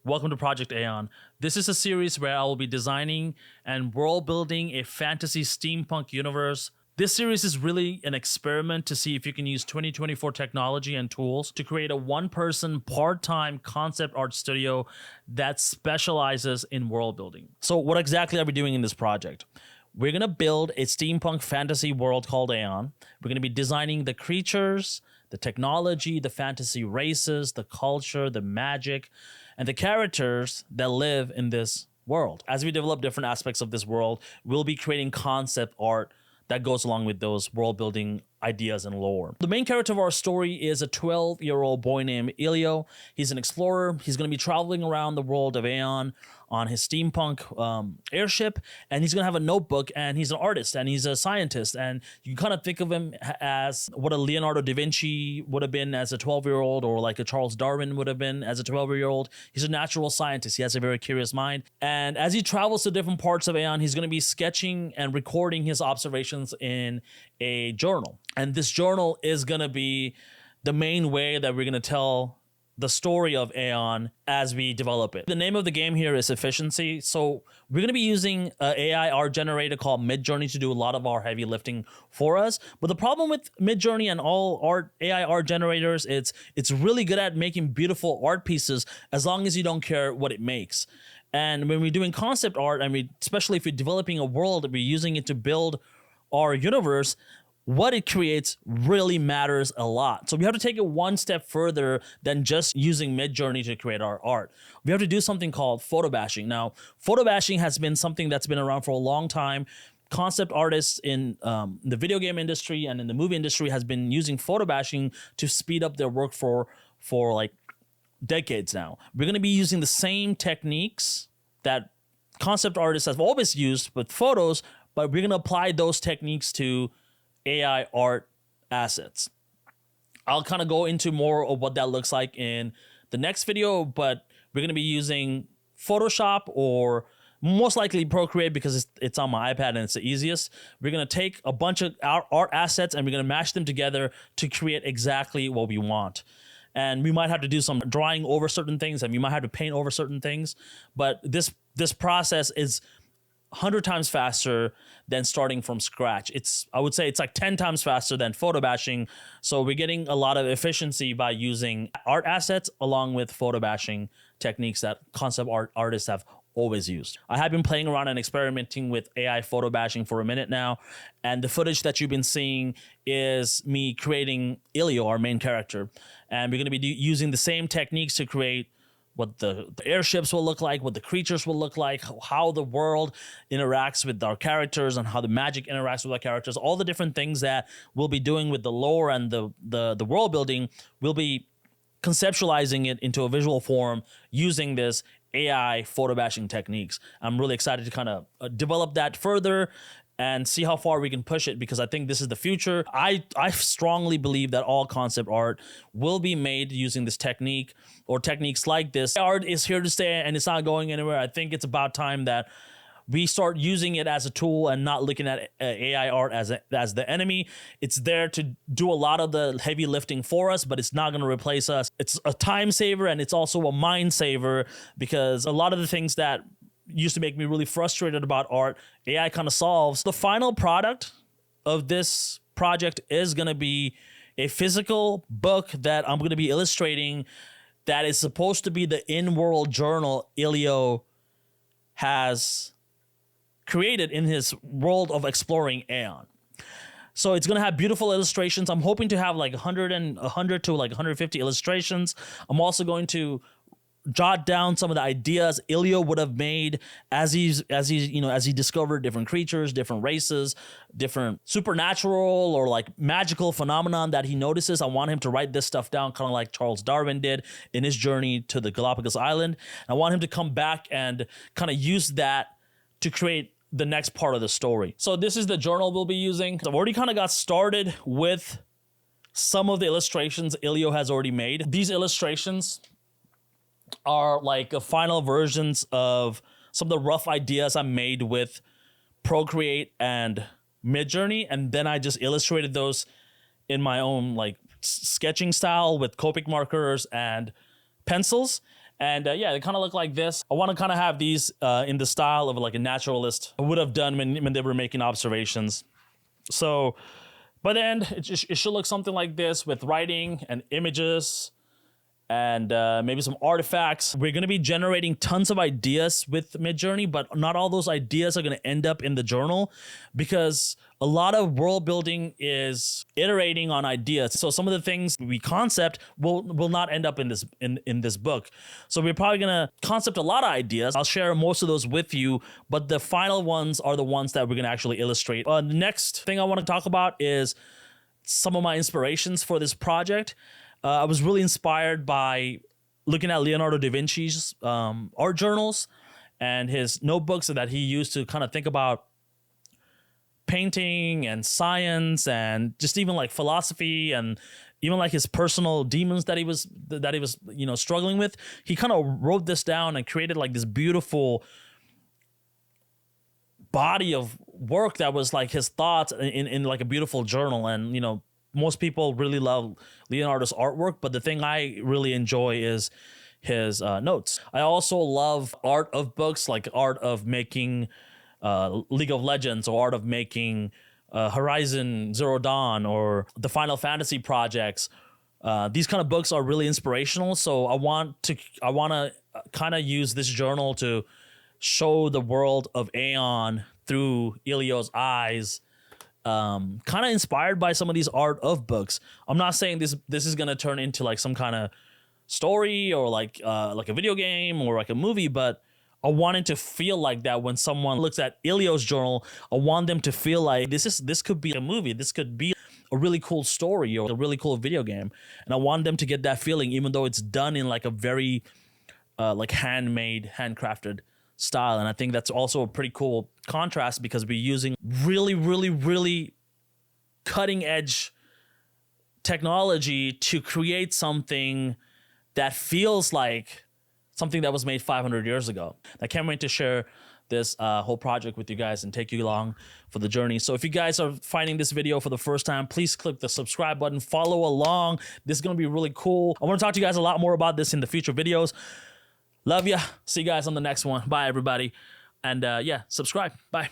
Welcome to Project Aeon. This is a series where I will be designing and world building a fantasy steampunk universe. This series is really an experiment to see if you can use 2024 technology and tools to create a one-person, part-time concept art studio that specializes in world building. So what exactly are we doing in this project? We're going to build a steampunk fantasy world called Aeon. We're going to be designing the creatures, the technology, the fantasy races, the culture, the magic, and the characters that live in this world. As we develop different aspects of this world, we'll be creating concept art that goes along with those world building ideas and lore. The main character of our story is a 12-year-old boy named Elio. He's an explorer. He's going to be traveling around the world of Aeon on his steampunk airship, and he's going to have a notebook, and he's an artist, and he's a scientist, and you kind of think of him as what a Leonardo da Vinci would have been as a 12-year-old, or like a Charles Darwin would have been as a 12-year-old. He's a natural scientist. He has a very curious mind, and as he travels to different parts of Aeon, he's going to be sketching and recording his observations in a journal. And this journal is going to be the main way that we're going to tell the story of Aeon as we develop it. The name of the game here is efficiency. So we're going to be using an AI art generator called Mid-journey to do a lot of our heavy lifting for us. But the problem with Mid-journey and all AI art generators, it's really good at making beautiful art pieces as long as you don't care what it makes. And when we're doing concept art, especially if you're developing a world, we're using it to build our universe, what it creates really matters a lot. So we have to take it one step further than just using Mid-journey to create our art. We have to do something called photo bashing. Now, photo bashing has been something that's been around for a long time. Concept artists in the video game industry and in the movie industry has been using photo bashing to speed up their work for like decades now. We're going to be using the same techniques that concept artists have always used with photos, but we're going to apply those techniques to AI art assets. I'll kind of go into more of what that looks like in the next video, but we're going to be using Photoshop or most likely Procreate because it's on my iPad and it's the easiest. We're going to take a bunch of art assets and we're going to mash them together to create exactly what we want. And we might have to do some drawing over certain things and we might have to paint over certain things, but this process is 100 times faster than starting from scratch. I would say it's like 10 times faster than photo bashing. So we're getting a lot of efficiency by using art assets along with photo bashing techniques that concept art artists have always used. I have been playing around and experimenting with AI photo bashing for a minute now. And the footage that you've been seeing is me creating Elio, our main character. And we're going to be using the same techniques to create what the airships will look like, what the creatures will look like, how the world interacts with our characters and how the magic interacts with our characters, all the different things that we'll be doing with the lore and the world building, we'll be conceptualizing it into a visual form using this AI photo bashing techniques. I'm really excited to kind of develop that further and see how far we can push it because I think this is the future. I strongly believe that all concept art will be made using this technique or techniques like this. Art is here to stay and it's not going anywhere. I think it's about time that we start using it as a tool and not looking at AI art as the enemy. It's there to do a lot of the heavy lifting for us, but it's not going to replace us. It's a time saver and it's also a mind saver because a lot of the things that used to make me really frustrated about art, AI kind of solves. The final product of this project is going to be a physical book that I'm going to be illustrating that is supposed to be the in-world journal Elio has created in his world of exploring Aeon. So it's going to have beautiful illustrations. I'm hoping to have like 100 to like 150 illustrations. I'm also going to jot down some of the ideas Elio would have made as he discovered different creatures, different races, different supernatural or like magical phenomenon that he notices. I want him to write this stuff down, kind of like Charles Darwin did in his journey to the Galapagos Island. I want him to come back and kind of use that to create the next part of the story. So this is the journal we'll be using. I've already kind of got started with some of the illustrations Elio has already made. These illustrations are like final versions of some of the rough ideas I made with Procreate and Mid-journey, and then I just illustrated those in my own like sketching style with Copic markers and pencils. And yeah, they kind of look like this. I want to kind of have these in the style of like a naturalist would have done when they were making observations. So by the end, it should look something like this with writing and images and maybe some artifacts. We're going to be generating tons of ideas with Mid-journey, but not all those ideas are going to end up in the journal because a lot of world building is iterating on ideas. So some of the things we concept will not end up in this book. So we're probably going to concept a lot of ideas. I'll share most of those with you, but the final ones are the ones that we're going to actually illustrate. The next thing I want to talk about is some of my inspirations for this project. I was really inspired by looking at Leonardo da Vinci's art journals and his notebooks that he used to kind of think about painting and science and just even like philosophy and even like his personal demons that he was struggling with. He kind of wrote this down and created like this beautiful body of work that was like his thoughts in like a beautiful journal. And most people really love Leonardo's artwork, but the thing I really enjoy is his notes. I also love art of books, like art of making League of Legends or art of making Horizon Zero Dawn or the Final Fantasy projects. These kind of books are really inspirational. So I want to kind of use this journal to show the world of Aeon through Elio's eyes. Kind of inspired by some of these art of books. I'm not saying this is gonna turn into like some kind of story or like a video game or like a movie, but I wanted to feel like that when someone looks at Elio's journal. I want them to feel like this could be a movie. This could be a really cool story or a really cool video game, and I want them to get that feeling, even though it's done in like a very like handmade, handcrafted style. And I think that's also a pretty cool contrast because we're using really cutting edge technology to create something that feels like something that was made 500 years ago. I can't wait to share this whole project with you guys and take you along for the journey. So if you guys are finding this video for the first time, please click the subscribe button, follow along. This is going to be really cool. I want to talk to you guys a lot more about this in the future videos. Love ya. See you guys on the next one. Bye, everybody. And yeah, subscribe. Bye.